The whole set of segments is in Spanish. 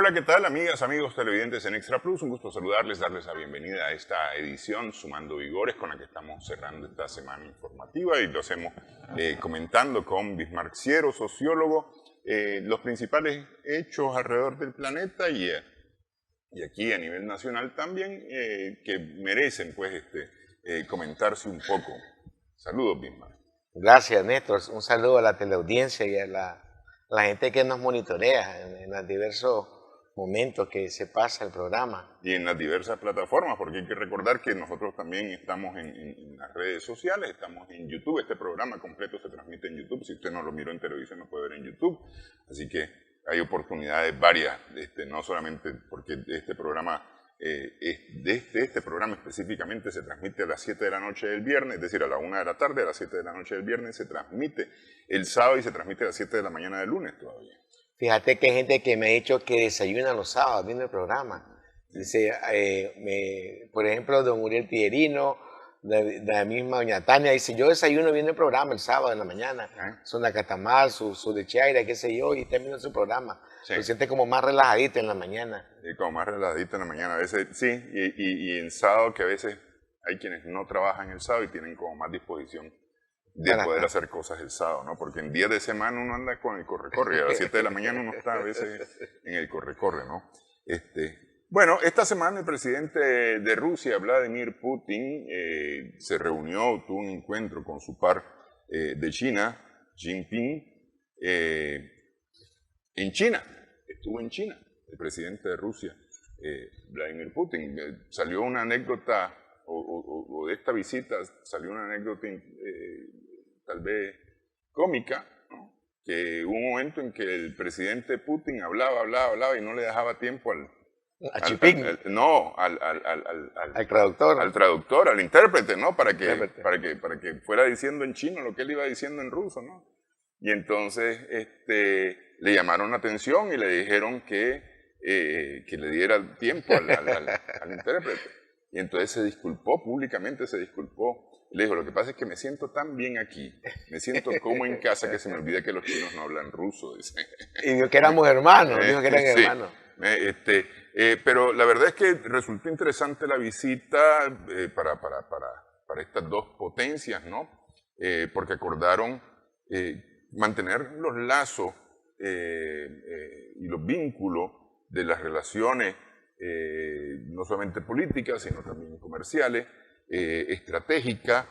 Hola, ¿qué tal, amigas, amigos televidentes en Extra Plus? Un gusto saludarles, darles la bienvenida a esta edición Sumando Vigores con la que estamos cerrando esta semana informativa y lo hacemos comentando con Bismarck Siero, sociólogo, los principales hechos alrededor del planeta y aquí a nivel nacional también que merecen pues comentarse un poco. Saludos, Bismarck. Gracias, Néstor. Un saludo a la teleaudiencia y a la gente que nos monitorea en los diversos momentos que se pasa el programa. Y en las diversas plataformas, porque hay que recordar que nosotros también estamos en las redes sociales, estamos en YouTube. Este programa completo se transmite en YouTube. Si usted no lo miró en televisión, lo puede ver en YouTube. Así que hay oportunidades varias, no solamente porque este programa, este programa específicamente se transmite a las 7 de la noche del viernes, es decir, a la 1 de la tarde, a las 7 de la noche del viernes, se transmite el sábado y se transmite a las 7 de la mañana del lunes todavía. Fíjate que hay gente que me ha dicho que desayuna los sábados viendo el programa. Dice, por ejemplo, don Uriel Pierino, la misma doña Tania, dice, yo desayuno viendo el programa el sábado en la mañana. Son la catamal, su lecheaira, qué sé yo, y está viendo su programa. Sí. Se siente como más relajadita en la mañana. Sí, como más relajadita en la mañana. A veces sí, y en sábado, que a veces hay quienes no trabajan el sábado y tienen como más disposición de poder hacer cosas el sábado, ¿no? Porque en días de semana uno anda con el corre-corre y a las 7 de la mañana uno está a veces en el corre-corre, ¿no? Bueno, esta semana el presidente de Rusia, Vladimir Putin, se reunió, tuvo un encuentro con su par de China, Jinping, en China. Estuvo en China el presidente de Rusia, Vladimir Putin. Salió una anécdota, o de esta visita salió una anécdota tal vez cómica, ¿no? Que hubo un momento en que el presidente Putin hablaba y no le dejaba tiempo al traductor, al intérprete, ¿no? Para que fuera diciendo en chino lo que él iba diciendo en ruso, ¿no? Y entonces le llamaron la atención y le dijeron que le diera tiempo al intérprete. Y entonces se disculpó, públicamente se disculpó. Le dijo, lo que pasa es que me siento tan bien aquí, me siento como en casa que se me olvida que los chinos no hablan ruso, dice. Y dijo que éramos hermanos, dijo que eran hermanos. Pero la verdad es que resultó interesante la visita para estas dos potencias, ¿no? Porque acordaron mantener los lazos y los vínculos de las relaciones, no solamente políticas, sino también comerciales, estratégicas,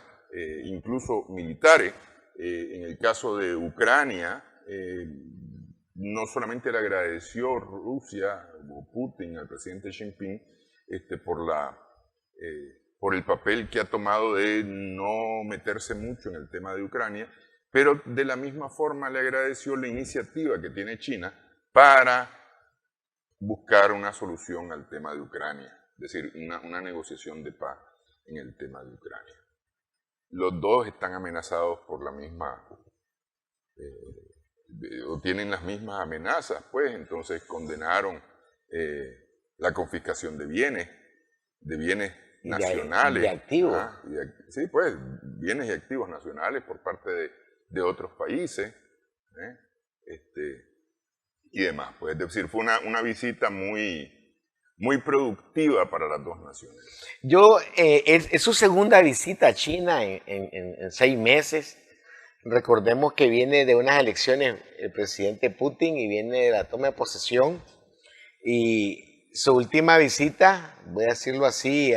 incluso militares. En el caso de Ucrania, no solamente le agradeció Rusia o Putin al presidente Xi Jinping por el papel que ha tomado de no meterse mucho en el tema de Ucrania, pero de la misma forma le agradeció la iniciativa que tiene China para buscar una solución al tema de Ucrania, es decir, una negociación de paz en el tema de Ucrania. Los dos están amenazados por la misma, o tienen las mismas amenazas, pues, entonces condenaron la confiscación de bienes nacionales. De activos. Sí, pues, bienes y activos nacionales por parte de otros países, y demás. Pues, es decir, fue una visita muy productiva para las dos naciones. Es su segunda visita a China en 6 meses. Recordemos que viene de unas elecciones el presidente Putin y viene de la toma de posesión. Y su última visita, voy a decirlo así,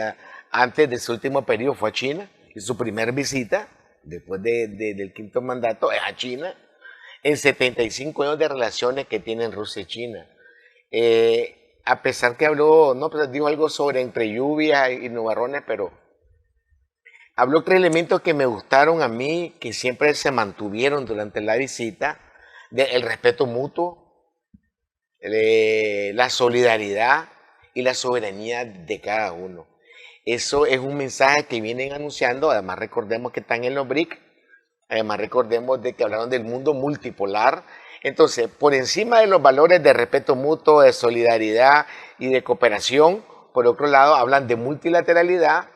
antes de su último periodo fue a China. Y su primera visita, después del quinto mandato, es a China, en 75 años de relaciones que tienen Rusia y China. A pesar que habló, pues dijo algo sobre entre lluvia y nubarrones, pero habló 3 elementos que me gustaron a mí, que siempre se mantuvieron durante la visita: el respeto mutuo, la solidaridad y la soberanía de cada uno. Eso es un mensaje que vienen anunciando. Además, recordemos que están en los BRIC, además recordemos de que hablaron del mundo multipolar. Entonces, por encima de los valores de respeto mutuo, de solidaridad y de cooperación, por otro lado, hablan de multilateralidad.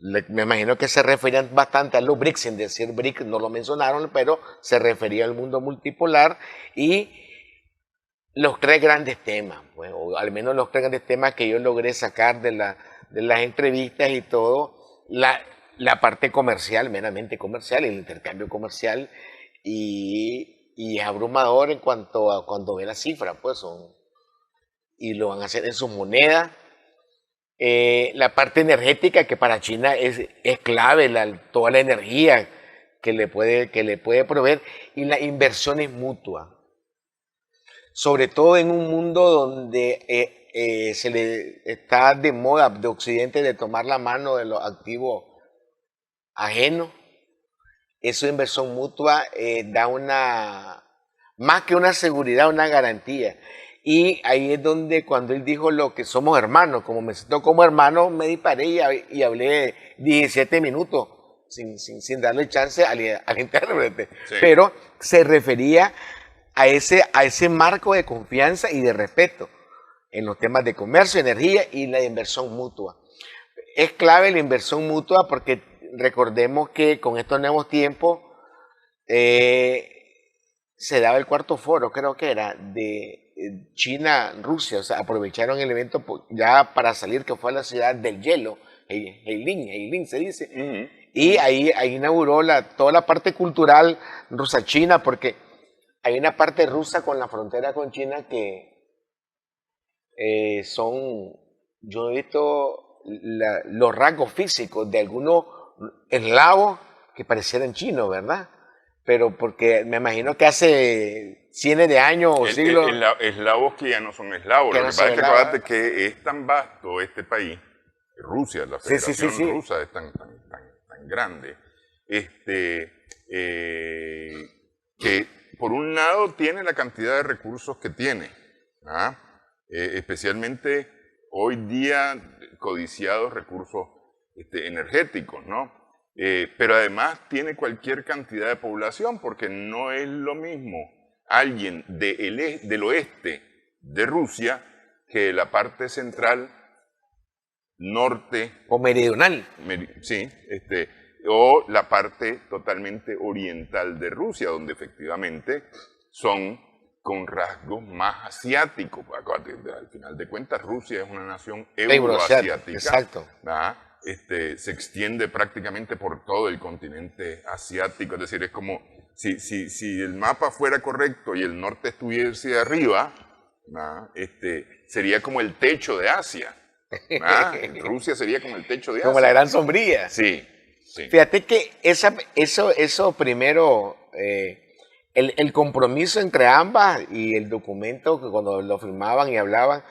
Me imagino que se referían bastante a los BRICS, sin decir BRIC, no lo mencionaron, pero se refería al mundo multipolar y los tres grandes temas, pues, o al menos los tres grandes temas que yo logré sacar de las entrevistas y todo, la parte comercial, meramente comercial, el intercambio comercial, y es abrumador en cuanto a cuando ve las cifras, pues y lo van a hacer en su moneda. La parte energética, que para China es clave, toda la energía que le puede proveer, y las inversiones mutuas. Sobre todo en un mundo donde se le está de moda de Occidente de tomar la mano de los activos ajenos. Esa inversión mutua da más que una seguridad, una garantía. Y ahí es donde cuando él dijo lo que somos hermanos, como me siento como hermano, me disparé y hablé 17 minutos sin darle chance al intérprete. Sí. Pero se refería a ese marco de confianza y de respeto en los temas de comercio, energía y la inversión mutua. Es clave la inversión mutua porque recordemos que con estos nuevos tiempos se daba el cuarto foro, creo que era, de China-Rusia, o sea, aprovecharon el evento ya para salir, que fue a la ciudad del hielo, Heilin se dice, y ahí inauguró toda la parte cultural rusa-china, porque hay una parte rusa con la frontera con China que yo he visto los rasgos físicos de algunos eslavos que parecieran chinos, ¿verdad? Pero porque me imagino que hace cientos de años o siglos. Eslavos que ya no son eslavos. Lo que pasa es que acuérdate que es tan vasto este país, Rusia, la Federación Rusa es tan grande, que por un lado tiene la cantidad de recursos que tiene, especialmente hoy día codiciados recursos energéticos, ¿no? Pero además tiene cualquier cantidad de población, porque no es lo mismo alguien del oeste de Rusia que de la parte central, norte. O meridional. Sí, o la parte totalmente oriental de Rusia, donde efectivamente son con rasgos más asiáticos. Al final de cuentas, Rusia es una nación euroasiática. Exacto. Se extiende prácticamente por todo el continente asiático, es decir, es como si el mapa fuera correcto y el norte estuviese arriba, sería como el techo de Asia. Rusia sería como el techo de Asia. Como la gran sombrilla. Sí. Fíjate que eso primero, el compromiso entre ambas y el documento que cuando lo firmaban y hablaban,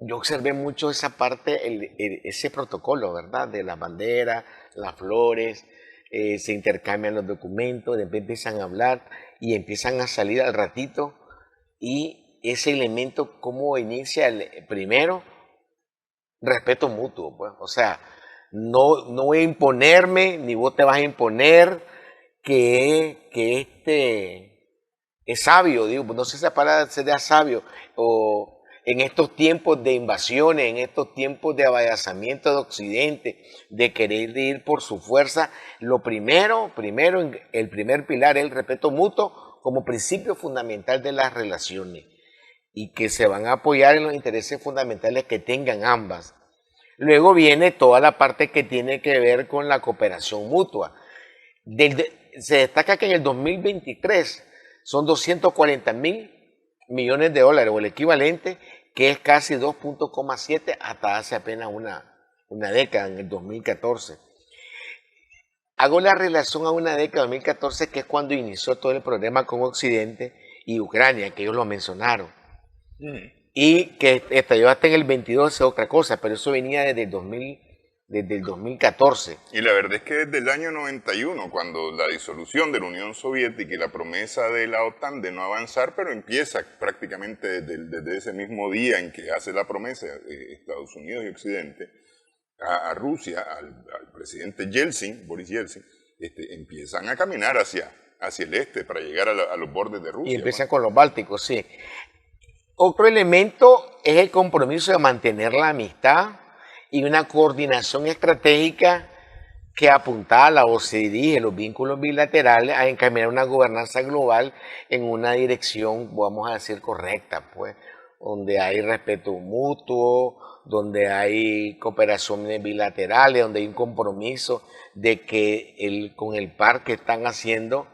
yo observé mucho esa parte, ese protocolo, ¿verdad? De las banderas, las flores, se intercambian los documentos, después empiezan a hablar y empiezan a salir al ratito. Y ese elemento, ¿cómo inicia? Primero, respeto mutuo, pues. O sea, no voy a imponerme, ni vos te vas a imponer que es sabio, digo, no sé si esa palabra sería sabio, o en estos tiempos de invasiones, en estos tiempos de avallazamiento de Occidente, de querer ir por su fuerza, el primer pilar es el respeto mutuo como principio fundamental de las relaciones y que se van a apoyar en los intereses fundamentales que tengan ambas. Luego viene toda la parte que tiene que ver con la cooperación mutua. Se destaca que en el 2023 son 240.000 millones de dólares o el equivalente, que es casi 2.7 hasta hace apenas una década, en el 2014. Hago la relación a una década, 2014, que es cuando inició todo el problema con Occidente y Ucrania, que ellos lo mencionaron. Y que estalló hasta en el 22 es otra cosa, pero eso venía desde el 2014. Y la verdad es que desde el año 91, cuando la disolución de la Unión Soviética y la promesa de la OTAN de no avanzar, pero empieza prácticamente desde ese mismo día en que hace la promesa Estados Unidos y Occidente a Rusia, al presidente Yeltsin, Boris Yeltsin, empiezan a caminar hacia el este para llegar a los bordes de Rusia. Y empiezan con los bálticos, sí. Otro elemento es el compromiso de mantener la amistad y una coordinación estratégica que apuntala o se dirige los vínculos bilaterales a encaminar una gobernanza global en una dirección, vamos a decir, correcta, pues, donde hay respeto mutuo, donde hay cooperaciones bilaterales, donde hay un compromiso de que con el par que están haciendo,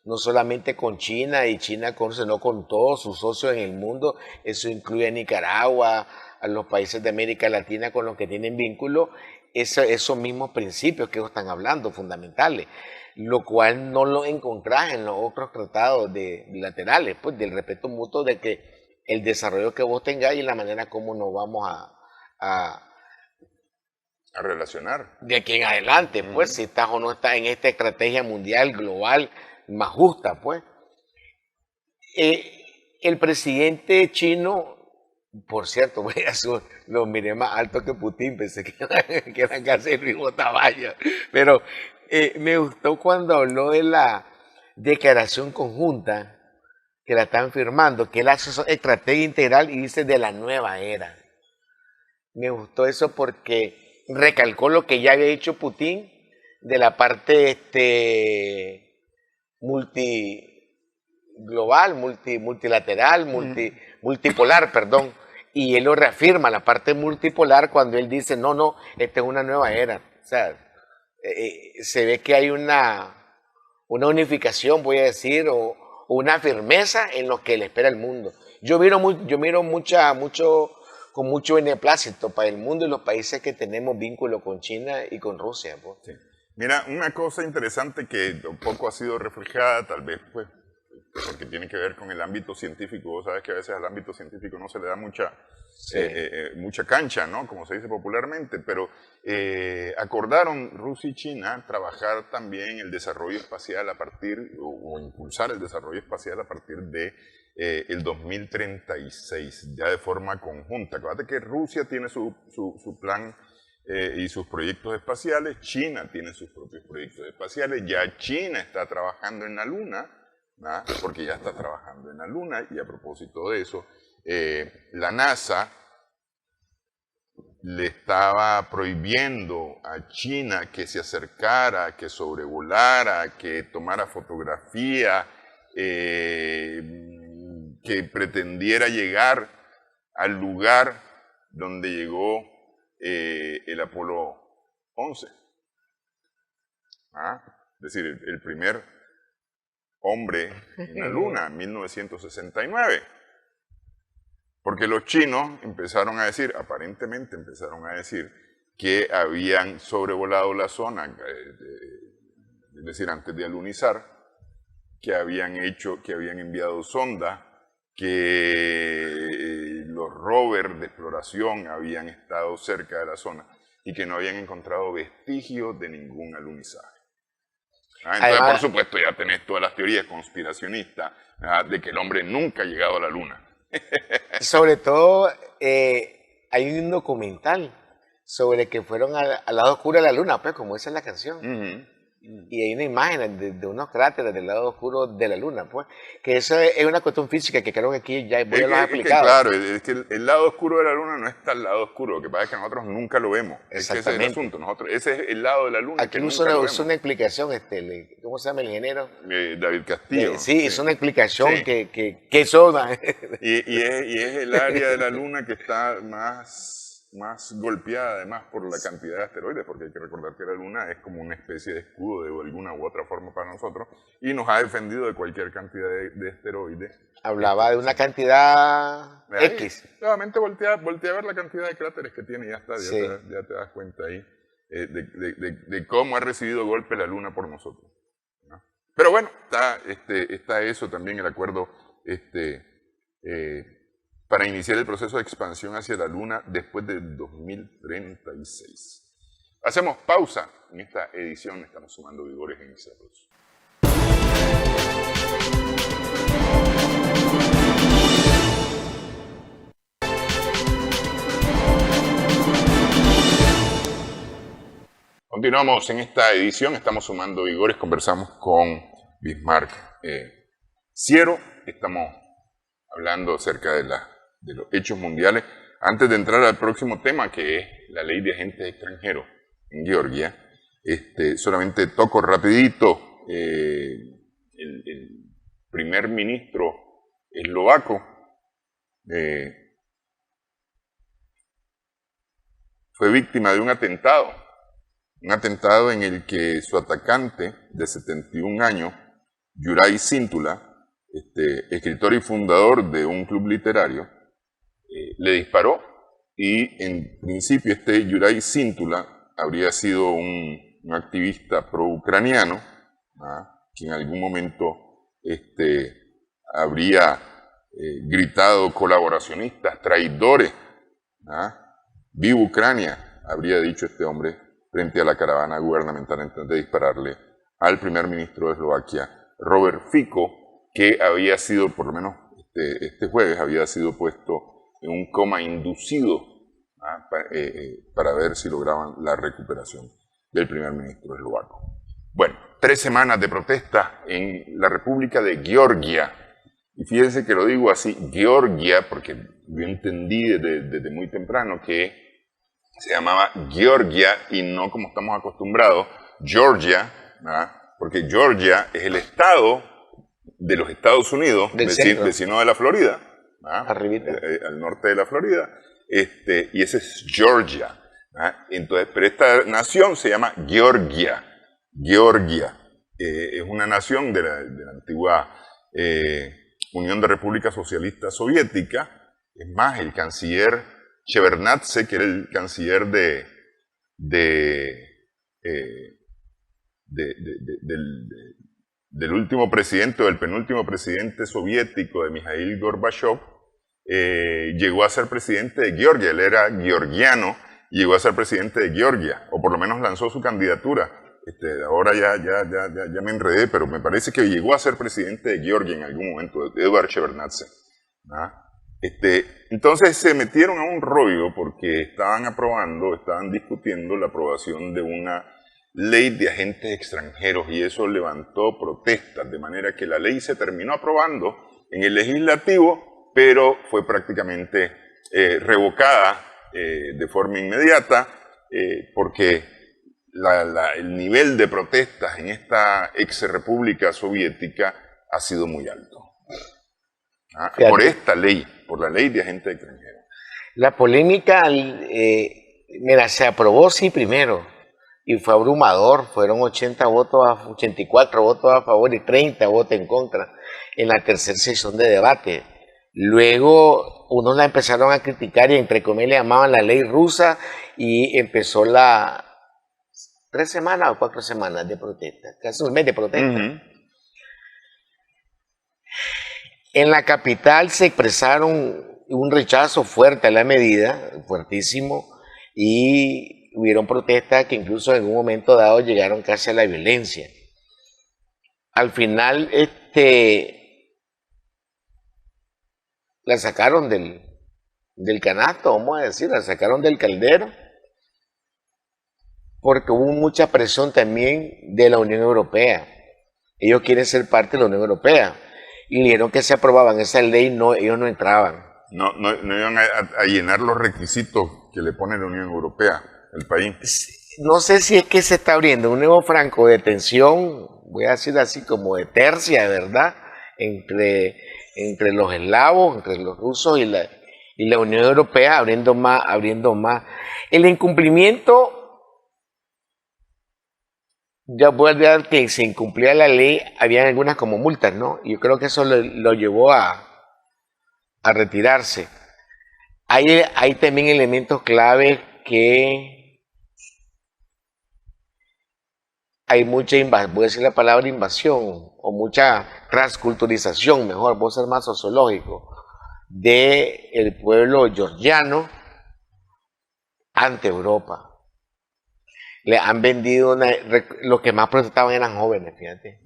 no solamente con China y China sino con todos sus socios en el mundo, eso incluye a Nicaragua, a los países de América Latina con los que tienen vínculo, esos mismos principios que ellos están hablando, fundamentales, lo cual no lo encontrás en los otros tratados bilaterales, pues del respeto mutuo de que el desarrollo que vos tengáis y la manera como nos vamos a relacionar. De aquí en adelante, pues, si estás o no estás en esta estrategia mundial, global, más justa, pues. El presidente chino, por cierto, lo miré más alto que Putin, pensé que era casi Luis Botavalla, pero me gustó cuando habló de la declaración conjunta que la están firmando, que él hace estrategia integral y dice de la nueva era. Me gustó eso porque recalcó lo que ya había dicho Putin de la parte multiglobal, multilateral, multipolar, perdón. Y él lo reafirma, la parte multipolar, cuando él dice, no, esta es una nueva era. O sea, se ve que hay una unificación, voy a decir, o una firmeza en lo que le espera el mundo. Yo miro con mucho beneplácito para el mundo y los países que tenemos vínculo con China y con Rusia. Pues. Sí. Mira, una cosa interesante que un poco ha sido reflejada, tal vez, pues, porque tiene que ver con el ámbito científico. Vos sabes que a veces al ámbito científico no se le da mucha cancha, ¿no? Como se dice popularmente, pero acordaron Rusia y China trabajar también el desarrollo espacial a partir, o impulsar el desarrollo espacial a partir de el 2036, ya de forma conjunta. Acuérdate que Rusia tiene su plan y sus proyectos espaciales, China tiene sus propios proyectos espaciales, ya China está trabajando en la Luna, ¿no? Porque ya está trabajando en la Luna, y a propósito de eso, la NASA le estaba prohibiendo a China que se acercara, que sobrevolara, que tomara fotografía, que pretendiera llegar al lugar donde llegó el Apolo 11. Es decir, el primer hombre en la Luna, en 1969. Porque los chinos aparentemente empezaron a decir que habían sobrevolado la zona, es decir, antes de alunizar, que habían enviado sondas, que los rovers de exploración habían estado cerca de la zona y que no habían encontrado vestigios de ningún alunizaje. Entonces, además, por supuesto, ya tenés todas las teorías conspiracionistas de que el hombre nunca ha llegado a la Luna. Sobre todo, hay un documental sobre que fueron al lado oscuro de la Luna, pues, como esa es la canción. Y hay una imagen de unos cráteres del lado oscuro de la Luna, pues, que eso es una cuestión física que creo que aquí ya voy a lo explicado. Claro, es que el lado oscuro de la Luna no está al lado oscuro, lo que pasa es que nosotros nunca lo vemos. Exactamente. Ese es el asunto, ese es el lado de la Luna. Aquí es una explicación, ¿cómo se llama el ingeniero? David Castillo. Sí, es una explicación que eso... y es el área de la Luna que está más golpeada además por la cantidad de asteroides, porque hay que recordar que la Luna es como una especie de escudo de alguna u otra forma para nosotros y nos ha defendido de cualquier cantidad de asteroides. Hablaba de una cantidad X. Nuevamente voltea a ver la cantidad de cráteres que tiene y ya está, ya te das cuenta ahí de cómo ha recibido golpe la Luna por nosotros, ¿no? Pero bueno, está eso también, el acuerdo para iniciar el proceso de expansión hacia la Luna después del 2036. Hacemos pausa en esta edición, estamos sumando vigores en Cerros. Continuamos en esta edición, estamos sumando vigores, conversamos con Bismarck Ciero, estamos hablando acerca de los hechos mundiales. Antes de entrar al próximo tema, que es la ley de agentes extranjeros en Georgia, Solamente toco rapidito el primer ministro eslovaco fue víctima de un atentado en el que su atacante de 71 años, Juraj Cintula, escritor y fundador de un club literario, le disparó y en principio Juraj Cintula habría sido un activista pro-ucraniano, que en algún momento habría gritado colaboracionistas, traidores, viva Ucrania, habría dicho este hombre frente a la caravana gubernamental antes de dispararle al primer ministro de Eslovaquia, Robert Fico, que había sido, por lo menos este jueves, había sido puesto en un coma inducido para ver si lograban la recuperación del primer ministro eslovaco. Bueno, 3 semanas de protesta en la República de Georgia. Y fíjense que lo digo así, Georgia, porque yo entendí desde muy temprano que se llamaba Georgia y no como estamos acostumbrados, Georgia, porque Georgia es el estado de los Estados Unidos, vecino de la Florida, al norte de la Florida, y ese es Georgia. Entonces, pero esta nación se llama Georgia. Es una nación de la antigua Unión de Repúblicas Socialistas Soviética. Es más, el canciller Shevardnadze, que era el canciller del último presidente o del penúltimo presidente soviético de Mikhail Gorbachev, llegó a ser presidente de Georgia. Él era georgiano y llegó a ser presidente de Georgia, o por lo menos lanzó su candidatura. Ahora ya me enredé, pero me parece que llegó a ser presidente de Georgia en algún momento, Eduard Shevardnadze. Entonces se metieron a un rollo porque estaban discutiendo la aprobación de una ley de agentes extranjeros y eso levantó protestas, de manera que la ley se terminó aprobando en el legislativo, pero fue prácticamente revocada de forma inmediata porque el nivel de protestas en esta ex república soviética ha sido muy alto. Por esta ley, por la ley de agentes extranjeros. La polémica, se aprobó sí primero, y fue abrumador, fueron 84 votos a favor y 30 votos en contra en la tercera sesión de debate. Luego unos la empezaron a criticar y entre comillas le llamaban la ley rusa y empezó 3 semanas o 4 semanas de protesta, casi un mes de protesta. En la capital se expresaron un rechazo fuerte a la medida, fuertísimo, y hubieron protestas que incluso en un momento dado llegaron casi a la violencia. Al final, la sacaron del canasto, vamos a decir, la sacaron del caldero, porque hubo mucha presión también de la Unión Europea. Ellos quieren ser parte de la Unión Europea. Y dijeron que se aprobaban esa ley, ellos no entraban. No iban a llenar los requisitos que le pone la Unión Europea, el país. No sé si es que se está abriendo un nuevo franco de tensión, voy a decir así como de tercia, ¿verdad? Entre los eslavos, entre los rusos y la Unión Europea, abriendo más. El incumplimiento, ya voy a olvidar que se incumplía la ley, había algunas como multas, ¿no? Y yo creo que eso lo llevó a retirarse. Hay también elementos clave que hay mucha invasión, voy a decir la palabra invasión, o mucha transculturización, mejor, voy a ser más sociológico, del pueblo georgiano ante Europa. Le han vendido los que más protestaban eran jóvenes, fíjate.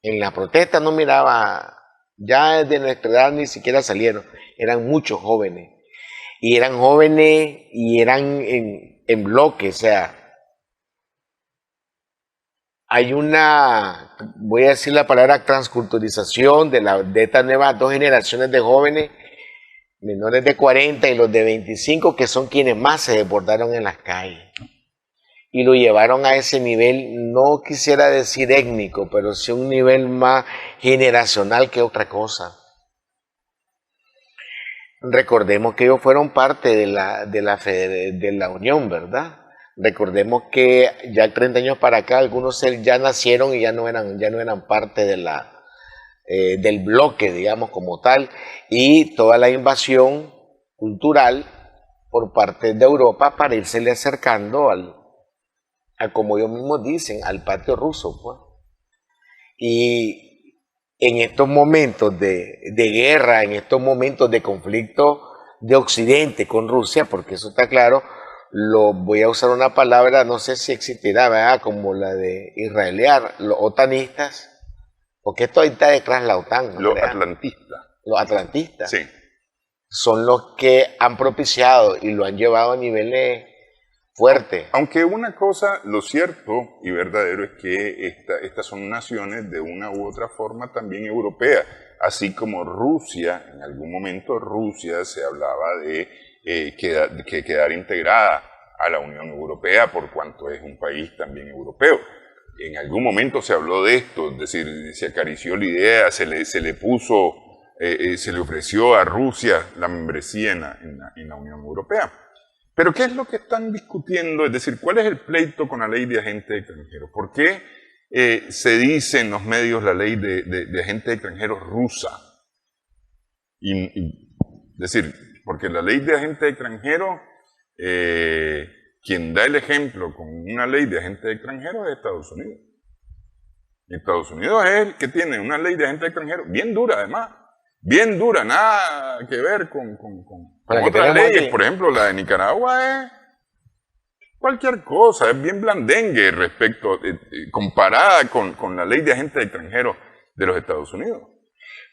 En la protesta no miraba, ya de nuestra edad ni siquiera salieron, eran muchos jóvenes. Y eran en bloque, o sea, hay voy a decir la palabra transculturización de estas nuevas 2 generaciones de jóvenes, menores de 40 y los de 25, que son quienes más se desbordaron en las calles. y lo llevaron a ese nivel, no quisiera decir étnico, pero sí un nivel más generacional que otra cosa. Recordemos que ellos fueron parte de la Unión, ¿verdad? Recordemos que ya 30 años para acá, algunos ya nacieron y ya no eran parte del bloque, digamos, como tal, y toda la invasión cultural por parte de Europa para irsele acercando como ellos mismos dicen, al patio ruso, pues. Y en estos momentos de guerra, en estos momentos de conflicto de Occidente con Rusia, porque eso está claro, voy a usar una palabra, no sé si existirá, ¿verdad? Como la de israelear, los otanistas, porque esto ahí está detrás de la OTAN. ¿No? Los atlantistas. Los atlantistas. Sí. Son los que han propiciado y lo han llevado a niveles fuertes. Aunque una cosa, lo cierto y verdadero es que estas son naciones de una u otra forma también europeas, así como Rusia, en algún momento Rusia se hablaba de quedar integrada a la Unión Europea por cuanto es un país también europeo. En algún momento se habló de esto, es decir, se acarició la idea, se le ofreció a Rusia la membresía en la Unión Europea. Pero ¿qué es lo que están discutiendo? Es decir, ¿cuál es el pleito con la ley de agentes extranjeros? ¿Por qué se dice en los medios la ley de agentes extranjeros rusa? Es decir, porque la ley de agentes extranjeros, quien da el ejemplo con una ley de agentes extranjeros es Estados Unidos. Estados Unidos es el que tiene una ley de agentes extranjeros bien dura además. Bien dura, nada que ver con otras leyes. Por ejemplo, la de Nicaragua es cualquier cosa, es bien blandengue comparada con la ley de agentes extranjeros de los Estados Unidos.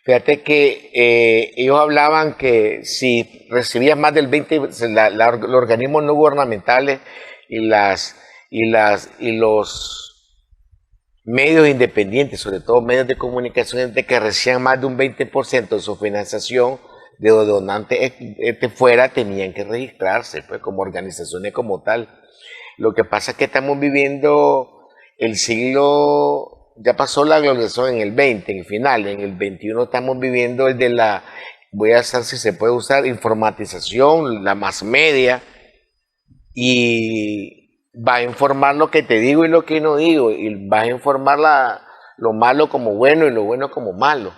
Fíjate que ellos hablaban que si recibías más del 20%, los organismos no gubernamentales y los medios independientes, sobre todo medios de comunicación, que recibían más de un 20% de su financiación de donantes fuera, tenían que registrarse pues, como organizaciones como tal. Lo que pasa es que estamos viviendo el siglo, ya pasó la globalización en el 20, en el final, en el 21 estamos viviendo el de voy a hacer si se puede usar, informatización, la más media, y va a informar lo que te digo y lo que no digo, y va a informar lo malo como bueno y lo bueno como malo.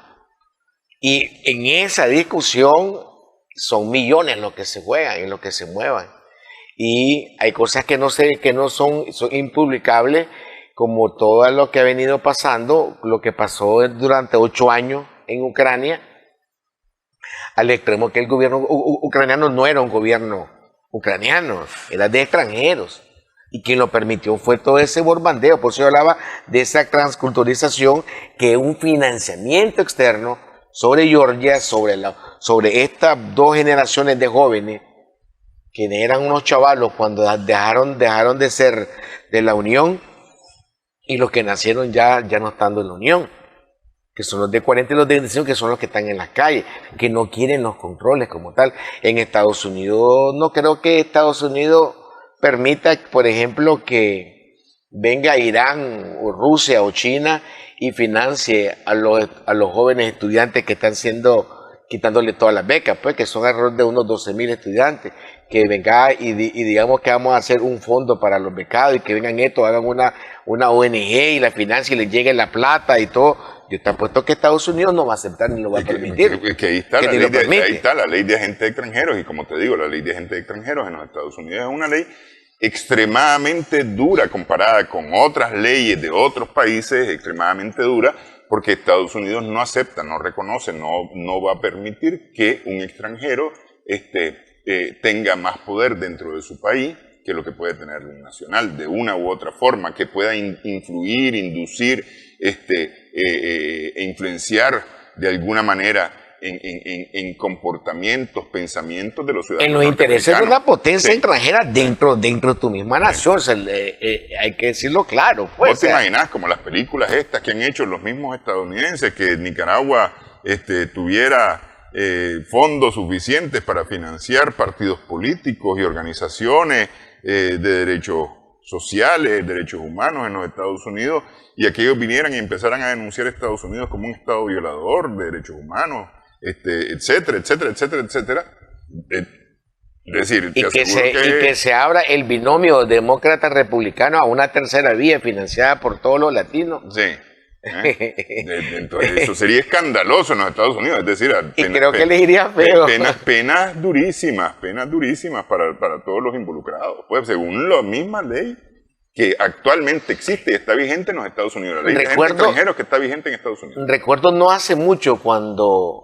Y en esa discusión son millones los que se juegan y los que se muevan. Y hay cosas que no son impublicables, como todo lo que ha venido pasando, lo que pasó durante 8 años en Ucrania, al extremo que el gobierno ucraniano no era un gobierno ucraniano, era de extranjeros. Y quien lo permitió fue todo ese bombardeo. Por eso yo hablaba de esa transculturización, que es un financiamiento externo sobre Georgia, sobre estas 2 generaciones de jóvenes que eran unos chavalos cuando dejaron de ser de la Unión, y los que nacieron ya no estando en la Unión, que son los de 40 y los de 25, que son los que están en las calles, que no quieren los controles como tal. En Estados Unidos, no creo que Estados Unidos permita, por ejemplo, que venga Irán o Rusia o China y financie a los jóvenes estudiantes que están quitándole todas las becas, pues, que son alrededor de unos 12,000 estudiantes, que venga y digamos que vamos a hacer un fondo para los becados y que vengan estos, hagan una ONG y la financie y les llegue la plata y todo. Yo te apuesto que Estados Unidos no va a aceptar ni lo va a permitir. Que ahí está, ahí está la ley de agentes extranjeros, y como te digo, la ley de agentes extranjeros en los Estados Unidos es una ley extremadamente dura comparada con otras leyes de otros países, extremadamente dura, porque Estados Unidos no acepta, no reconoce, no va a permitir que un extranjero tenga más poder dentro de su país que lo que puede tener un nacional, de una u otra forma, que pueda influir, inducir e influenciar de alguna manera en comportamientos, pensamientos de los ciudadanos. En los intereses de una potencia extranjera dentro de tu misma nación, hay que decirlo claro. Pues, ¿Vos te imaginás como las películas estas que han hecho los mismos estadounidenses, que Nicaragua tuviera fondos suficientes para financiar partidos políticos y organizaciones de derechos sociales, derechos humanos en los Estados Unidos, y aquellos vinieran y empezaran a denunciar a Estados Unidos como un Estado violador de derechos humanos, etcétera, etcétera, etcétera, etcétera. Es decir, y que se abra el binomio demócrata-republicano a una tercera vía financiada por todos los latinos. Sí. Entonces, eso sería escandaloso en los Estados Unidos, es decir, creo que les iría feo. Penas durísimas para todos los involucrados, pues según la misma ley que actualmente existe y está vigente en los Estados Unidos, la ley de agentes extranjeros que está vigente en Estados Unidos. Recuerdo no hace mucho cuando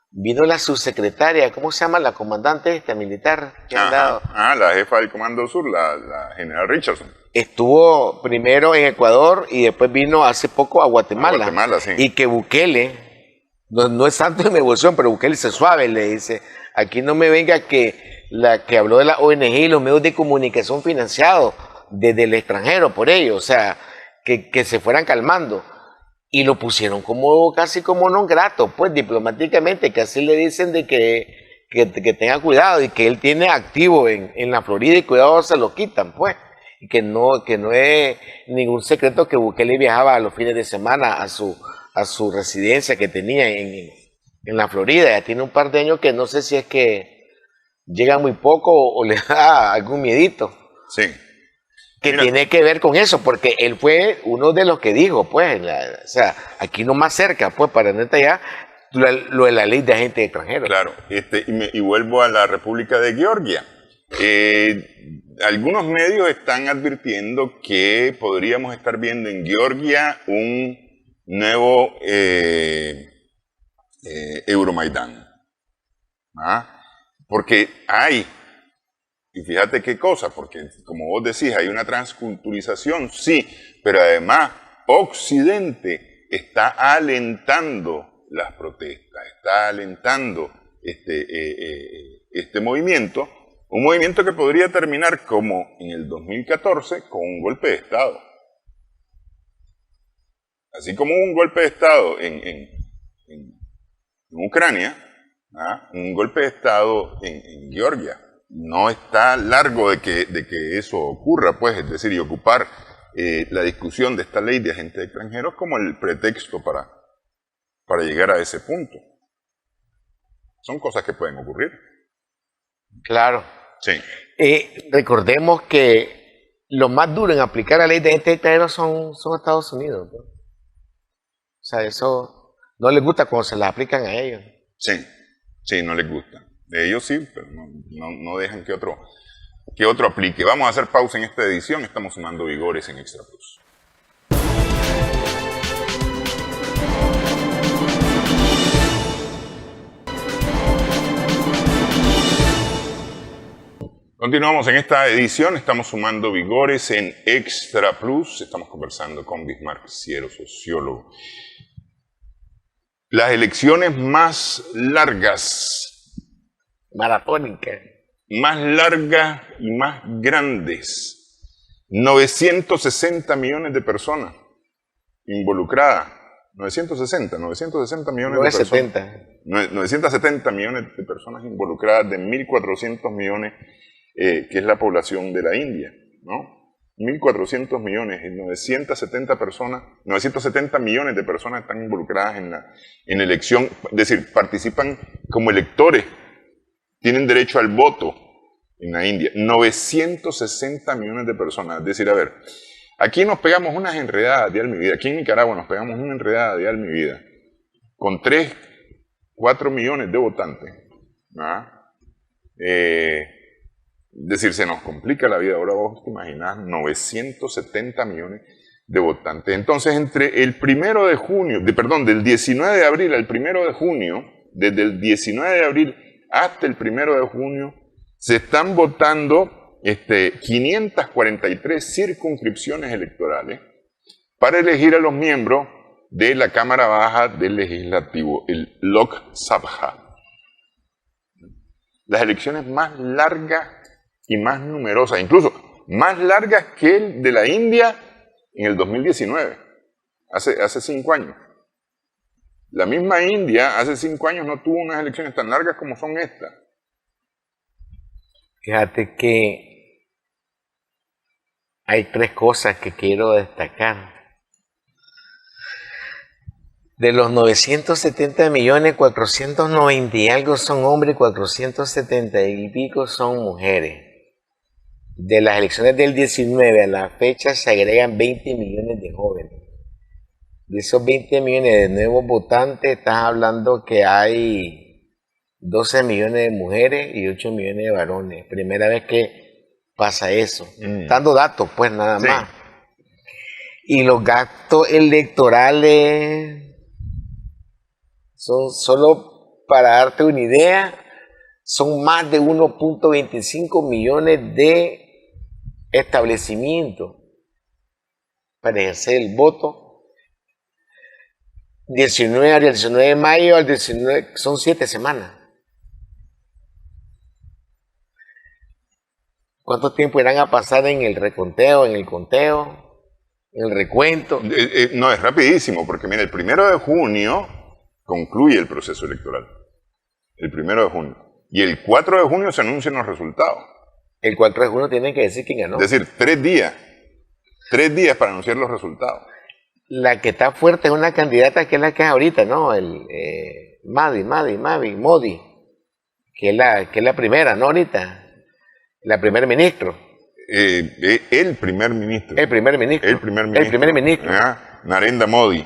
vino la subsecretaria, ¿cómo se llama? La comandante militar que han dado. La jefa del Comando Sur, la general Richardson. Estuvo primero en Ecuador y después vino hace poco a Guatemala. Guatemala, sí. Y que Bukele, no es tanto de mi emoción, pero Bukele se suave, le dice, aquí no me venga que la que habló de la ONG y los medios de comunicación financiados desde el extranjero por ello, o sea, que se fueran calmando. Y lo pusieron como casi como no grato, pues diplomáticamente, que así le dicen de que tenga cuidado y que él tiene activo en la Florida y cuidado se lo quitan, pues. Y que no es ningún secreto que Bukele viajaba a los fines de semana a su residencia que tenía en la Florida. Ya tiene un par de años que no sé si es que llega muy poco o le da algún miedito. Sí. Que tiene que ver con eso, porque él fue uno de los que dijo, pues, o sea, aquí no más cerca, pues, para neta ya, lo de la ley de agentes extranjeros. Claro, y vuelvo a la República de Georgia. Algunos medios están advirtiendo que podríamos estar viendo en Georgia un nuevo Euromaidán. Porque y fíjate qué cosa, porque como vos decís, hay una transculturización, sí, pero además Occidente está alentando las protestas, está alentando este movimiento, un movimiento que podría terminar como en el 2014 con un golpe de Estado. Así como hubo un golpe de Estado en Ucrania, un golpe de Estado en Georgia. No está largo de que eso ocurra, pues, es decir, y ocupar la discusión de esta ley de agentes extranjeros como el pretexto para llegar a ese punto. Son cosas que pueden ocurrir. Claro. Sí. Recordemos que lo más duro en aplicar la ley de agentes extranjeros son Estados Unidos, ¿no? O sea, eso no les gusta cuando se las aplican a ellos. Sí, no les gusta. De ellos sí, pero no dejan que otro aplique. Vamos a hacer pausa en esta edición. Estamos sumando Vigores en Extra Plus. Continuamos en esta edición. Estamos sumando Vigores en Extra Plus. Estamos conversando con Bismarck Ciero, sociólogo. Las elecciones más largas, maratónica, más largas y más grandes, 960 millones de personas involucradas, 960 millones de personas, 970 millones de personas involucradas de 1.400 millones, que es la población de la India, ¿no? 1.400 millones y 970 millones de personas están involucradas en elección, es decir, participan como electores, tienen derecho al voto en la India. 960 millones de personas. Es decir, a ver, aquí nos pegamos unas enredadas de al mi vida. Aquí en Nicaragua nos pegamos una enredada de al mi vida. Con 3, 4 millones de votantes. Es decir, se nos complica la vida. Ahora vos te imaginás 970 millones de votantes. Entonces, entre el 1 de junio, del 19 de abril al 1 de junio, desde el 19 de abril hasta el 1 de junio, se están votando 543 circunscripciones electorales para elegir a los miembros de la Cámara Baja del Legislativo, el Lok Sabha. Las elecciones más largas y más numerosas, incluso más largas que el de la India en el 2019, hace 5 años. La misma India hace 5 años no tuvo unas elecciones tan largas como son estas. Fíjate que hay 3 cosas que quiero destacar. De los 970 millones, 490 y algo son hombres, 470 y pico son mujeres. De las elecciones del 19 a la fecha se agregan 20 millones de jóvenes. De esos 20 millones de nuevos votantes, estás hablando que hay 12 millones de mujeres y 8 millones de varones. Primera vez que pasa eso. Dando datos, pues nada más. Y los gastos electorales son, solo para darte una idea, son más de 1.25 millones de establecimientos para ejercer el voto. 19 al 19 de mayo al 19, son 7 semanas. ¿Cuánto tiempo irán a pasar en el reconteo, en el conteo, en el recuento? No, es rapidísimo, porque mira, el 1 de junio concluye el proceso electoral. El 1 de junio. Y el 4 de junio se anuncian los resultados. El 4 de junio tienen que decir quién ganó. Es decir, 3 días. 3 días para anunciar los resultados. La que está fuerte es una candidata que es la que es ahorita, ¿no? El Modi, que es la primera, ¿no? Ahorita. La primer ministro. El primer ministro. El primer ministro. El primer ministro. El primer ministro. Narendra Modi.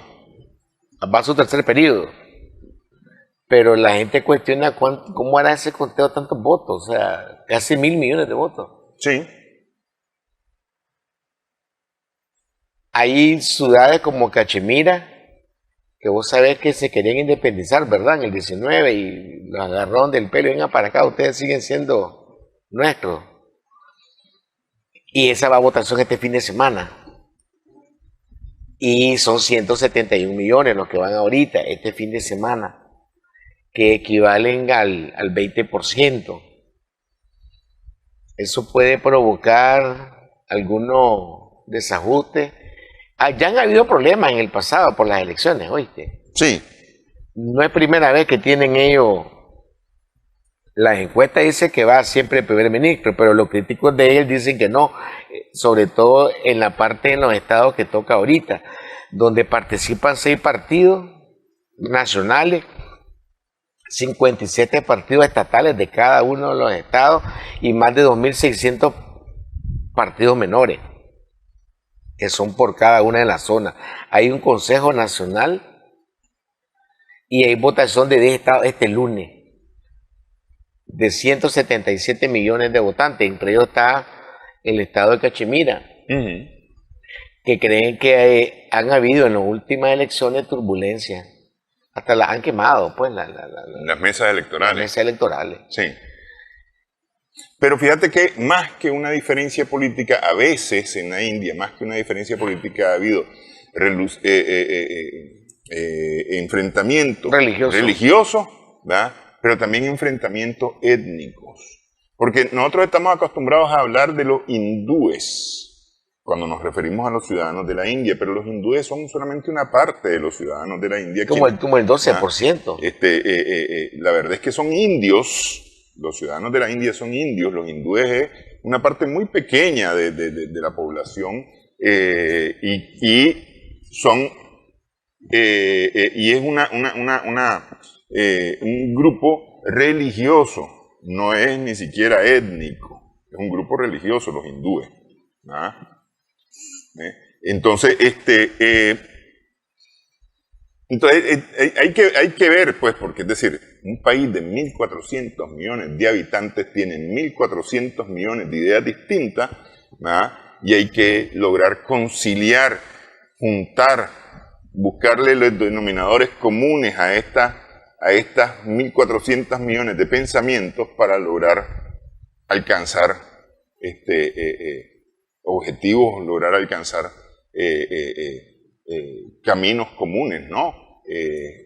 Va a su 3er periodo. Pero la gente cuestiona cómo hará ese conteo tantos votos. O sea, casi 1.000 millones de votos. Sí. Hay ciudades como Cachemira, que vos sabés que se querían independizar, ¿verdad? En el 19 y los agarraron del pelo y vengan para acá, ustedes siguen siendo nuestros. Y esa va a votación este fin de semana. Y son 171 millones los que van ahorita, este fin de semana, que equivalen al 20%. Eso puede provocar algunos desajustes. Ya han habido problemas en el pasado por las elecciones, ¿oíste? Sí. No es primera vez que tienen ellos. Las encuestas dicen que va siempre el primer ministro, pero los críticos de él dicen que no, sobre todo en la parte de los estados que toca ahorita, donde participan 6 partidos nacionales, 57 partidos estatales de cada uno de los estados y más de 2.600 partidos menores, que son por cada una de las zonas. Hay un Consejo Nacional y hay votación de 10 estados este lunes, de 177 millones de votantes. Entre ellos está el estado de Cachemira, que creen que han habido en las últimas elecciones turbulencias. Hasta las han quemado, pues, las mesas electorales. Las mesas electorales. Sí. Pero fíjate que más que una diferencia política, a veces en la India, más que una diferencia política ha habido enfrentamientos religiosos, ¿verdad? Pero también enfrentamientos étnicos. Porque nosotros estamos acostumbrados a hablar de los hindúes cuando nos referimos a los ciudadanos de la India, pero los hindúes son solamente una parte de los ciudadanos de la India. Como el 12%. La verdad es que son indios, los ciudadanos de la India son indios, los hindúes es una parte muy pequeña de la población y son y es un grupo religioso, no es ni siquiera étnico, es un grupo religioso los hindúes. Entonces, hay que ver, pues, porque es decir, un país de 1.400 millones de habitantes tiene 1.400 millones de ideas distintas, y hay que lograr conciliar, juntar, buscarle los denominadores comunes a estas 1.400 millones de pensamientos para lograr alcanzar objetivos, lograr alcanzar caminos comunes, ¿no?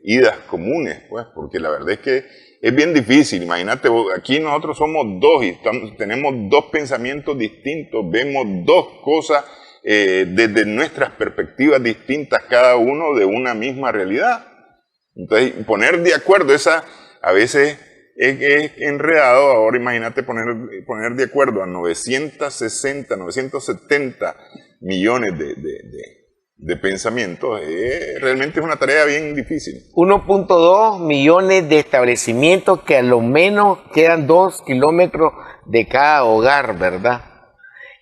Idas comunes, pues, porque la verdad es que es bien difícil. Imagínate, aquí nosotros somos dos y tenemos 2 pensamientos distintos, vemos 2 cosas desde nuestras perspectivas distintas, cada uno de una misma realidad. Entonces, poner de acuerdo a veces es enredado. Ahora imagínate poner de acuerdo a 960, 970 millones de pensamientos. Realmente es una tarea bien difícil. 1.2 millones de establecimientos que a lo menos quedan 2 kilómetros de cada hogar, ¿verdad?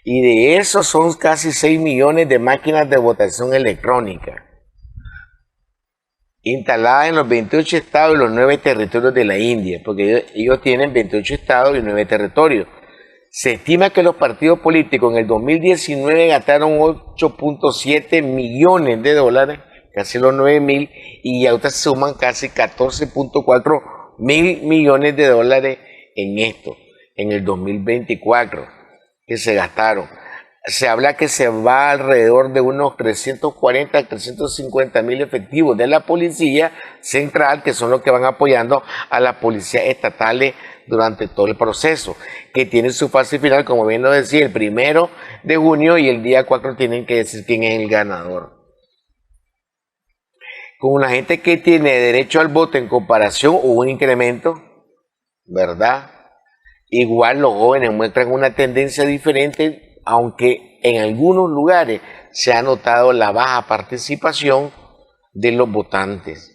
Y de eso son casi 6 millones de máquinas de votación electrónica instaladas en los 28 estados y los 9 territorios de la India, porque ellos tienen 28 estados y 9 territorios. Se estima que los partidos políticos en el 2019 gastaron 8.7 millones de dólares, casi los 9.000, y ahorita se suman casi 14.4 mil millones de dólares en esto, en el 2024, que se gastaron. Se habla que se va alrededor de unos 340 a 350 mil efectivos de la policía central, que son los que van apoyando a las policías estatales durante todo el proceso, que tiene su fase final, como bien lo decía, el 1 de junio, y el día 4 tienen que decir quién es el ganador. Con la gente que tiene derecho al voto en comparación hubo un incremento, ¿verdad? Igual los jóvenes muestran una tendencia diferente, aunque en algunos lugares se ha notado la baja participación de los votantes.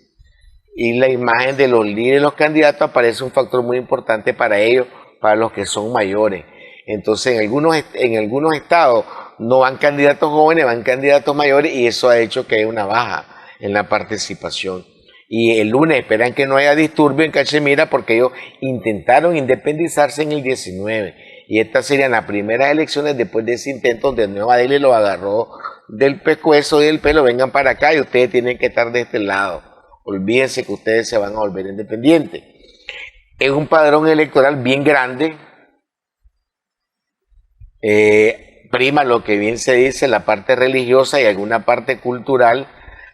Y la imagen de los líderes, los candidatos, aparece un factor muy importante para ellos, para los que son mayores. Entonces, en algunos estados no van candidatos jóvenes, van candidatos mayores, y eso ha hecho que haya una baja en la participación. Y el lunes esperan que no haya disturbio en Cachemira, porque ellos intentaron independizarse en el 19. Y estas serían las primeras elecciones después de ese intento donde Nueva Delhi los agarró del pescuezo y del pelo: vengan para acá y ustedes tienen que estar de este lado. Olvídense que ustedes se van a volver independientes. Es un padrón electoral bien grande. Prima lo que bien se dice, la parte religiosa y alguna parte cultural.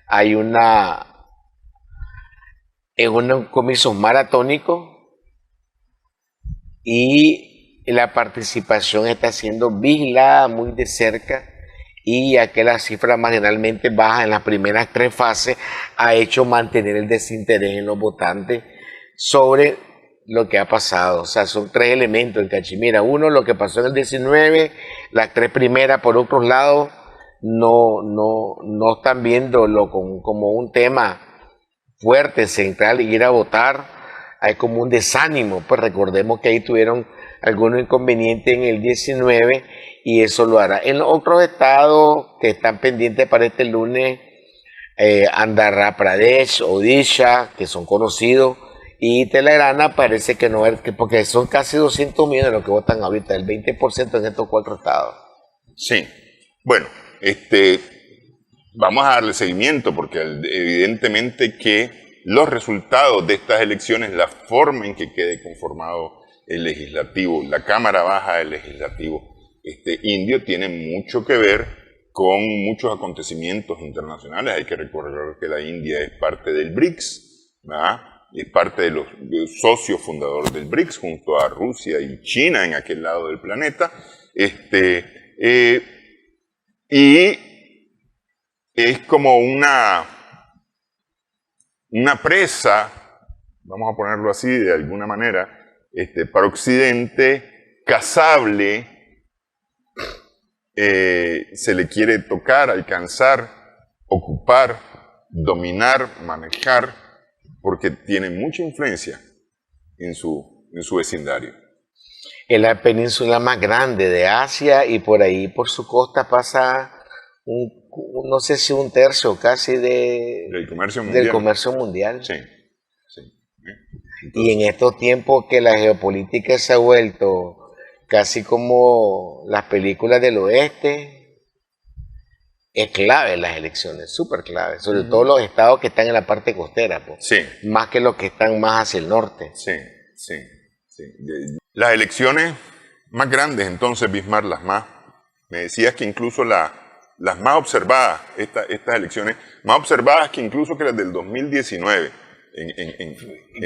Hay un comicio maratónico y la participación está siendo vigilada muy de cerca, y ya que la cifra marginalmente baja en las primeras 3 fases ha hecho mantener el desinterés en los votantes sobre lo que ha pasado. O sea, son 3 elementos en Cachemira. Uno, lo que pasó en el 19, las 3 primeras, por otros lados, no están viéndolo como un tema fuerte, central, ir a votar. Hay como un desánimo, pues recordemos que ahí tuvieron algunos inconvenientes en el 19, y eso lo hará. En los otros estados que están pendientes para este lunes, Andhra Pradesh, Odisha, que son conocidos, y Telangana parece que no, porque son casi 200 millones los que votan ahorita, el 20% en estos 4 estados. Sí, bueno, vamos a darle seguimiento, porque evidentemente que los resultados de estas elecciones, la forma en que quede conformado el legislativo, la Cámara Baja del Legislativo indio, tiene mucho que ver con muchos acontecimientos internacionales. Hay que recordar que la India es parte del BRICS, ¿verdad? Es parte de los socios fundadores del BRICS, junto a Rusia y China en aquel lado del planeta. Y es como una presa, vamos a ponerlo así de alguna manera, para Occidente, cazable. Se le quiere tocar, alcanzar, ocupar, dominar, manejar, porque tiene mucha influencia en su vecindario. Es la península más grande de Asia, y por ahí, por su costa, pasa no sé si 1/3 casi del comercio mundial. Sí, sí. Entonces, y en estos tiempos que la geopolítica se ha vuelto casi como las películas del oeste, es clave las elecciones, súper clave, sobre todo los estados que están en la parte costera, pues, sí, más que los que están más hacia el norte. Sí. Las elecciones más grandes, entonces, Bismar, me decías que incluso las más observadas, estas elecciones, más observadas que incluso que las del 2019.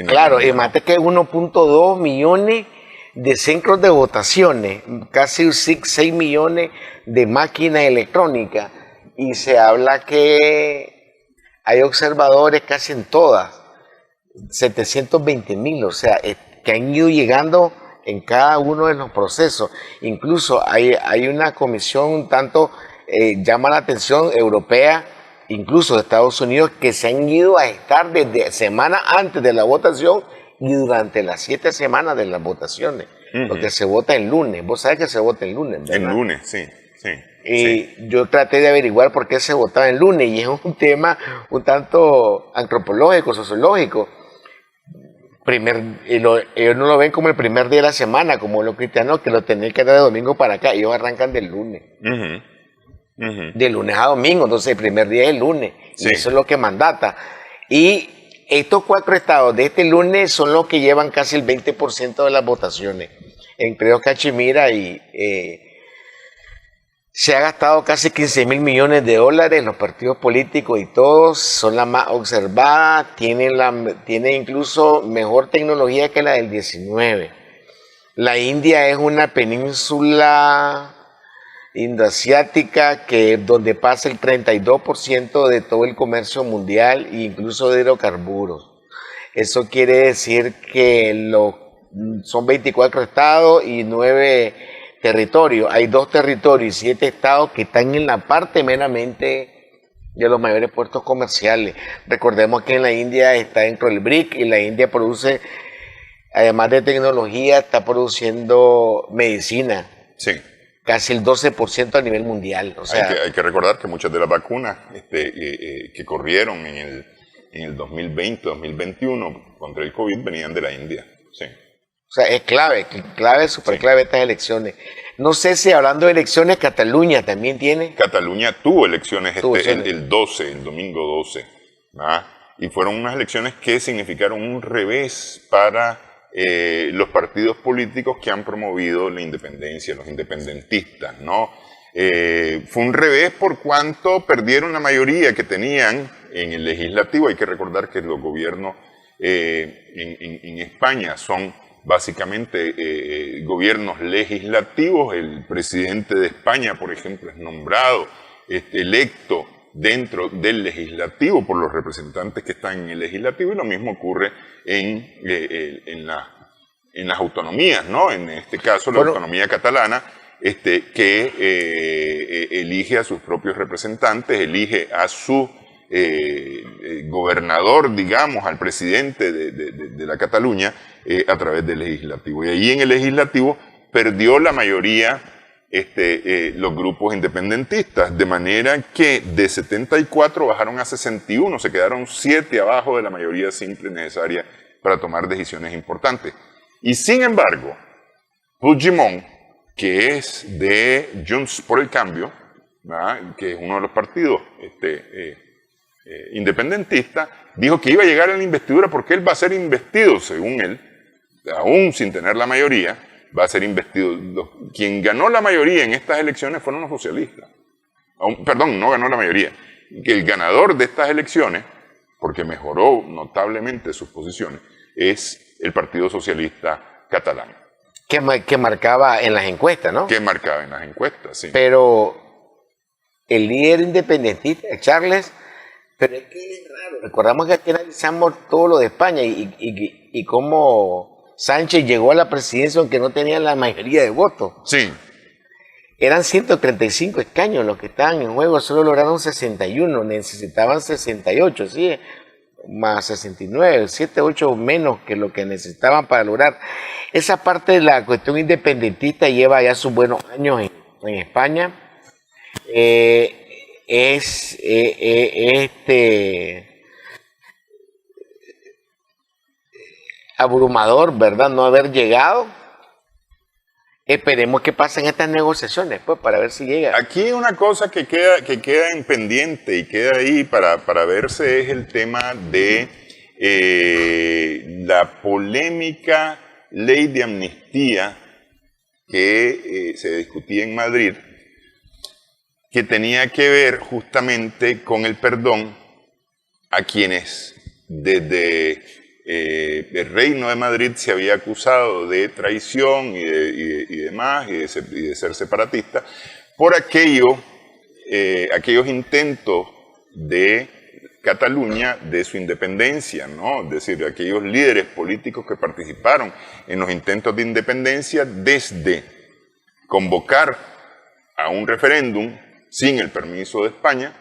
Claro, y más que 1.2 millones de centros de votaciones, casi 6 millones de máquinas electrónicas, y se habla que hay observadores casi en todas, 720,000, o sea, que han ido llegando en cada uno de los procesos. Incluso hay una comisión un tanto, llama la atención, europea, incluso de Estados Unidos, que se han ido a estar desde semana antes de la votación y durante las 7 semanas de las votaciones, porque se vota el lunes. Vos sabés que se vota el lunes, ¿verdad? El lunes, sí. Yo traté de averiguar por qué se votaba el lunes y es un tema un tanto antropológico, sociológico. Ellos no lo ven como el primer día de la semana, como los cristianos que lo tienen que dar de domingo para acá. Ellos arrancan del lunes. De lunes a domingo, entonces el primer día es el lunes. Sí. Y eso es lo que mandata. Y estos 4 estados de este lunes son los que llevan casi el 20% de las votaciones. Entre ellos Cachemira y... se ha gastado casi 15 mil millones de dólares, los partidos políticos y todos son las más observadas, tienen incluso mejor tecnología que la del 19. La India es una península indoasiática donde pasa el 32% de todo el comercio mundial e incluso de hidrocarburos. Eso quiere decir que son 24 estados y 9 territorios. Hay 2 territorios y 7 estados que están en la parte meramente de los mayores puertos comerciales. Recordemos que en la India está dentro del BRIC y la India produce, además de tecnología, está produciendo medicina. Sí. Casi el 12% a nivel mundial. O sea, hay que recordar que muchas de las vacunas que corrieron en el 2020, 2021 contra el COVID venían de la India. Sí. O sea, es clave, súper clave estas elecciones. No sé si hablando de elecciones, Cataluña también tiene. Cataluña tuvo elecciones el domingo 12. ¿verdad? Y fueron unas elecciones que significaron un revés para los partidos políticos que han promovido la independencia, los independentistas, ¿no? Fue un revés por cuanto perdieron la mayoría que tenían en el legislativo. Hay que recordar que los gobiernos en España son básicamente gobiernos legislativos. El presidente de España, por ejemplo, es nombrado, electo dentro del legislativo por los representantes que están en el legislativo, y lo mismo ocurre en las autonomías, ¿no? En este caso, la autonomía catalana, que elige a sus propios representantes, elige a su gobernador, digamos, al presidente de la Cataluña a través del legislativo. Y allí en el legislativo perdió la mayoría los grupos independentistas, de manera que de 74 bajaron a 61, se quedaron 7 abajo de la mayoría simple necesaria para tomar decisiones importantes. Y sin embargo, Puigdemont, que es de Junts por el Cambio, ¿verdad?, que es uno de los partidos independentistas, dijo que iba a llegar a la investidura porque él va a ser investido, según él, aún sin tener la mayoría, va a ser investido. Quien ganó la mayoría en estas elecciones fueron los socialistas. Perdón, no ganó la mayoría. El ganador de estas elecciones, porque mejoró notablemente sus posiciones, es el Partido Socialista Catalán. Que marcaba en las encuestas, ¿no? Que marcaba en las encuestas, sí. Pero el líder independentista, Charles, pero es que es raro. Recordamos que aquí analizamos todo lo de España y cómo Sánchez llegó a la presidencia aunque no tenía la mayoría de votos. Sí. Eran 135 escaños los que estaban en juego, solo lograron 61, necesitaban 68, ¿sí? Más 69, 7, 8 menos que lo que necesitaban para lograr. Esa parte de la cuestión independentista lleva ya sus buenos años en España. Abrumador, ¿verdad?, no haber llegado. Esperemos que pasen estas negociaciones, pues, para ver si llega. Aquí una cosa que queda en pendiente y queda ahí para verse es el tema de la polémica ley de amnistía que se discutía en Madrid, que tenía que ver justamente con el perdón a quienes desde el Reino de Madrid se había acusado de traición y demás, y de ser separatista, por aquellos intentos de Cataluña de su independencia, ¿no? Es decir, de aquellos líderes políticos que participaron en los intentos de independencia desde convocar a un referéndum sin el permiso de España,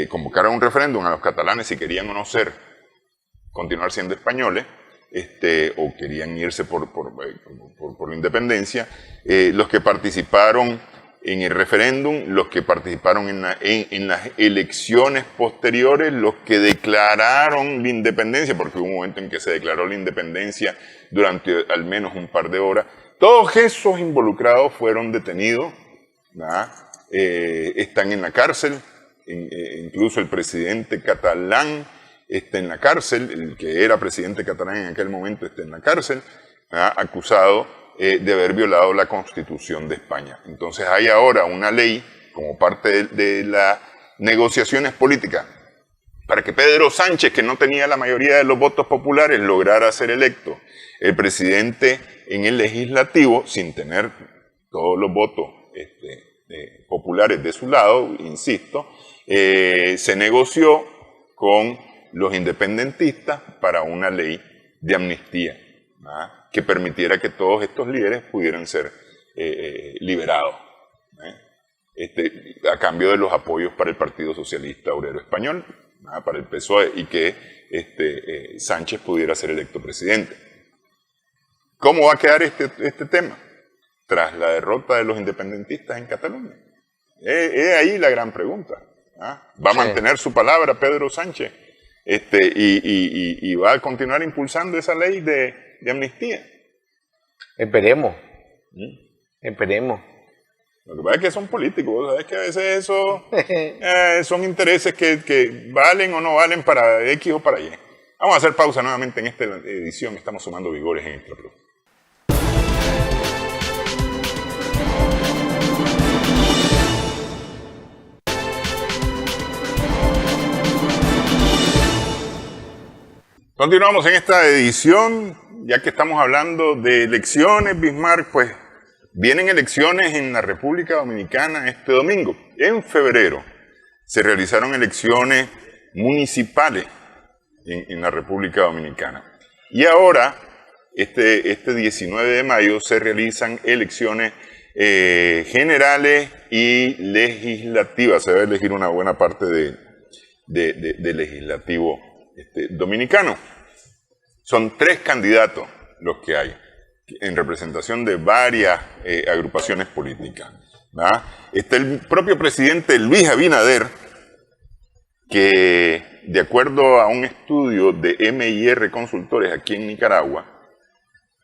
convocar a un referéndum a los catalanes si querían o no continuar siendo españoles, o querían irse por la independencia, los que participaron en el referéndum, los que participaron en las elecciones posteriores, los que declararon la independencia, porque hubo un momento en que se declaró la independencia durante al menos un par de horas. Todos esos involucrados fueron detenidos, están en la cárcel, incluso el presidente catalán está en la cárcel, el que era presidente catalán en aquel momento está en la cárcel, acusado de haber violado la Constitución de España. Entonces hay ahora una ley como parte de las negociaciones políticas para que Pedro Sánchez, que no tenía la mayoría de los votos populares, lograra ser electo el presidente en el legislativo sin tener todos los votos populares de su lado, insisto, se negoció con los independentistas para una ley de amnistía, que permitiera que todos estos líderes pudieran ser liberados, a cambio de los apoyos para el Partido Socialista Obrero Español, para el PSOE, y que Sánchez pudiera ser electo presidente. ¿Cómo va a quedar este tema tras la derrota de los independentistas en Cataluña? Es ahí la gran pregunta. ¿Va a mantener su palabra Pedro Sánchez y va a continuar impulsando esa ley de amnistía? Esperemos. Esperemos. Lo que pasa es que son políticos, ¿sabes? Que a veces eso son intereses que valen o no valen para X o para Y. Vamos a hacer pausa nuevamente en esta edición. Estamos sumando vigores en Extra Plus. Continuamos en esta edición, ya que estamos hablando de elecciones, Bismarck, pues vienen elecciones en la República Dominicana este domingo. En febrero se realizaron elecciones municipales en la República Dominicana. Y ahora, este 19 de mayo, se realizan elecciones generales y legislativas. Se va a elegir una buena parte de legislativo dominicano. Son 3 candidatos los que hay en representación de varias agrupaciones políticas. Está el propio presidente Luis Abinader, que de acuerdo a un estudio de MIR Consultores aquí en Nicaragua,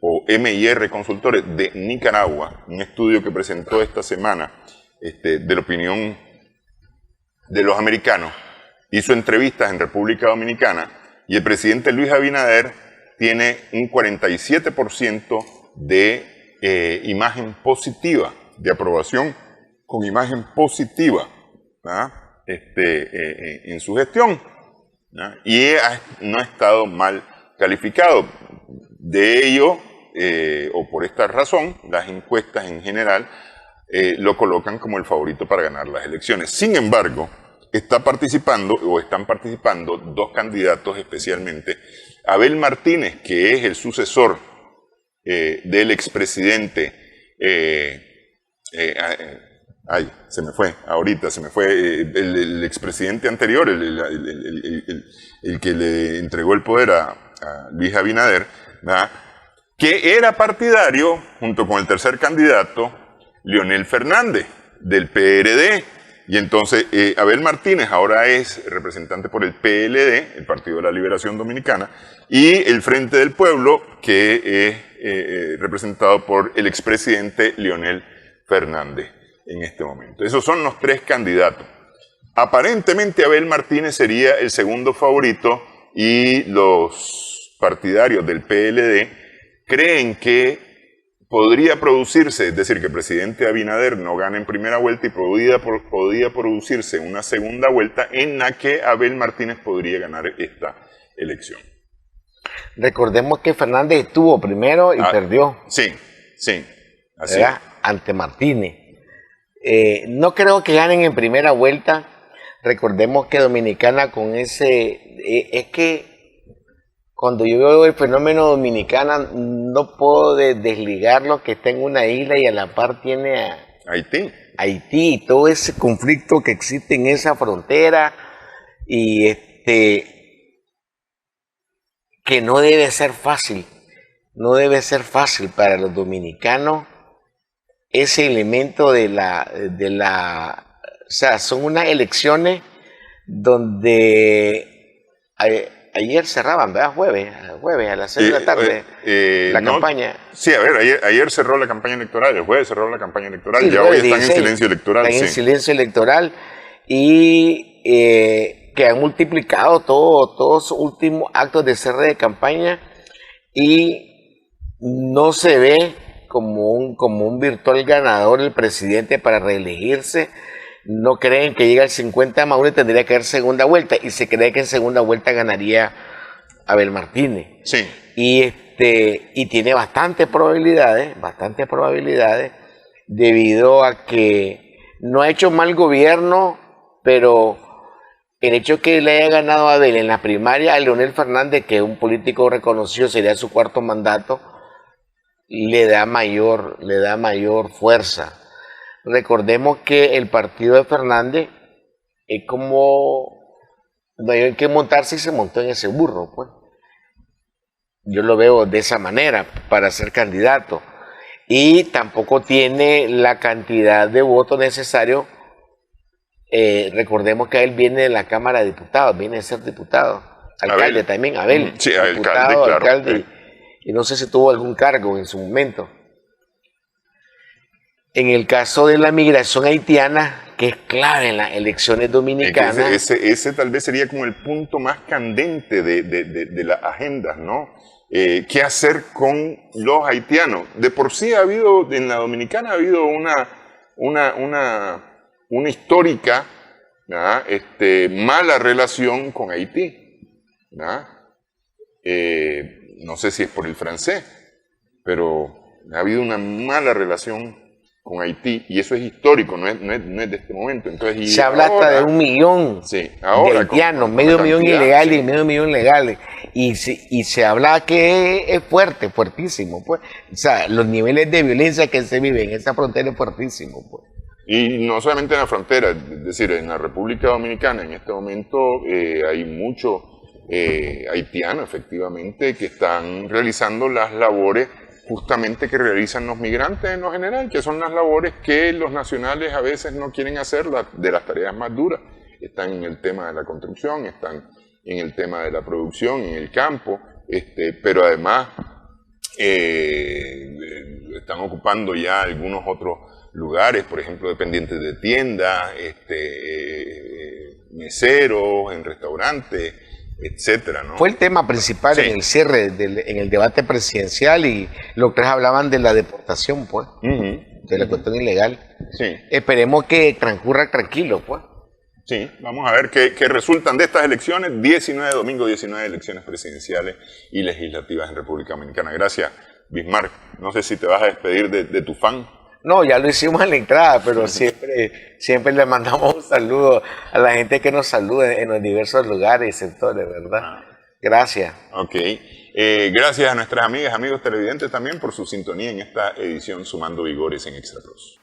o MIR Consultores de Nicaragua, un estudio que presentó esta semana de la opinión de los americanos, hizo entrevistas en República Dominicana y el presidente Luis Abinader tiene un 47% de imagen positiva, de aprobación con imagen positiva en su gestión, y no ha estado mal calificado. De ello, o por esta razón, las encuestas en general lo colocan como el favorito para ganar las elecciones. Sin embargo, están participando 2 candidatos especialmente. Abel Martínez, que es el sucesor del expresidente, el expresidente anterior, el que le entregó el poder a Luis Abinader, ¿verdad?, que era partidario, junto con el tercer candidato, Leonel Fernández, del PRD. Y entonces Abel Martínez ahora es representante por el PLD, el Partido de la Liberación Dominicana, y el Frente del Pueblo, que es representado por el expresidente Leonel Fernández en este momento. Esos son los 3 candidatos. Aparentemente Abel Martínez sería el segundo favorito y los partidarios del PLD creen que podría producirse, es decir, que el presidente Abinader no gane en primera vuelta y podría producirse una segunda vuelta en la que Abel Martínez podría ganar esta elección. Recordemos que Fernández estuvo primero y perdió. Sí, así es. Ante Martínez. No creo que ganen en primera vuelta. Recordemos que Dominicana con es que cuando yo veo el fenómeno Dominicana no puedo desligarlo que está en una isla y a la par tiene a Haití y todo ese conflicto que existe en esa frontera y que no debe ser fácil, para los dominicanos ese elemento o sea, son unas elecciones donde ayer cerraban, ¿verdad? Jueves a las 6 de la tarde, la campaña. Sí, a ver, ayer cerró la campaña electoral, el jueves cerró la campaña electoral, Sí, ya hoy están en silencio electoral. Están en silencio electoral y que han multiplicado todos sus últimos actos de cierre de campaña y no se ve como un virtual ganador el presidente para reelegirse. No creen que llegue al 50 más 1 y tendría que haber segunda vuelta. Y se cree que en segunda vuelta ganaría Abel Martínez. Sí. Y tiene bastantes probabilidades, debido a que no ha hecho mal gobierno, pero el hecho que le haya ganado a Abel en la primaria a Leonel Fernández, que es un político reconocido, sería su cuarto mandato, le da mayor fuerza. Recordemos que el partido de Fernández es como no hay que montarse y se montó en ese burro, pues. Yo lo veo de esa manera para ser candidato. Y tampoco tiene la cantidad de votos necesario. Recordemos que él viene de la Cámara de Diputados, viene de ser diputado. Alcalde también, Abel. Sí, diputado, alcalde, claro. Y no sé si tuvo algún cargo en su momento. En el caso de la migración haitiana, que es clave en las elecciones dominicanas. Ese tal vez sería como el punto más candente de las agendas, ¿no? ¿Qué hacer con los haitianos? De por sí en la dominicana ha habido una histórica, mala relación con Haití, no sé si es por el francés, pero ha habido una mala relación con Haití, y eso es histórico, no es de este momento. Entonces, se habla hasta de 1 millón de haitianos, medio millón ilegales y medio millón legales, y se habla que es fuertísimo, pues. O sea, los niveles de violencia que se viven en esa frontera es fuertísimo, pues. Y no solamente en la frontera, es decir, en la República Dominicana en este momento hay muchos haitianos, efectivamente, que están realizando las labores justamente que realizan los migrantes en lo general, que son las labores que los nacionales a veces no quieren hacer, de las tareas más duras. Están en el tema de la construcción, están en el tema de la producción, en el campo, pero además están ocupando ya algunos otros lugares, por ejemplo, dependientes de tiendas, meseros, en restaurantes, etcétera, ¿no? Fue el tema principal en el cierre, en el debate presidencial, y los tres hablaban de la deportación, pues, de la cuestión ilegal. Sí. Esperemos que transcurra tranquilo, pues. Sí, vamos a ver qué resultan de estas elecciones. Domingo 19 elecciones presidenciales y legislativas en República Dominicana. Gracias, Bismarck. No sé si te vas a despedir de tu fan. No, ya lo hicimos en la entrada, pero siempre le mandamos un saludo a la gente que nos saluda en los diversos lugares y sectores, ¿verdad? Gracias. Ok. Gracias a nuestras amigas, amigos televidentes también por su sintonía en esta edición Sumando Vigores en Extra Plus.